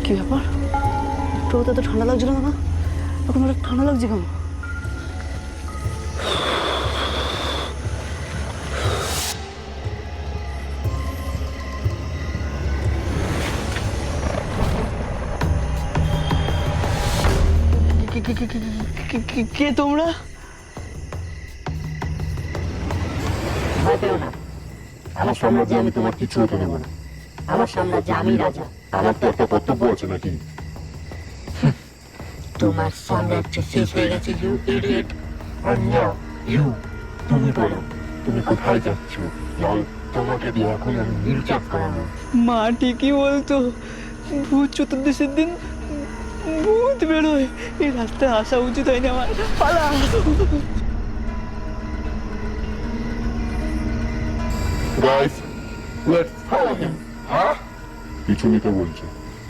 কি ব্যাপার? টোটোতে তো ঠান্ডা লাগছিল না, এখন হঠাৎ ঠান্ডা লাগছে কেন? কে তোমরা? ভয় পেও না, আমার সাম্রাজ্যে আমি তোমার কিছু হতে দেবো না। আমার সাম্রাজ্যে আমি রাজা। আমার তো একটা কর্তব্য আছে নাকি? তোমার সাম্রাজ্য শেষ হয়ে গেছে, ইউ ইডিয়েট। আর না, ইউ, তুমি বলো, তুমি কোথায় যাচ্ছ? লাল, তোমাকে দিয়ে এখন আমি নির্যাত করাবো। মা ঠিকই বলতো, ভূত চতুর্দশীর দিন ভূত বেরোয়। এই রাস্তায় আসা উচিত হয়নি আমার। পালা। Guys, let's follow him. হ্যাঁ? পিছু নিতে বলছে।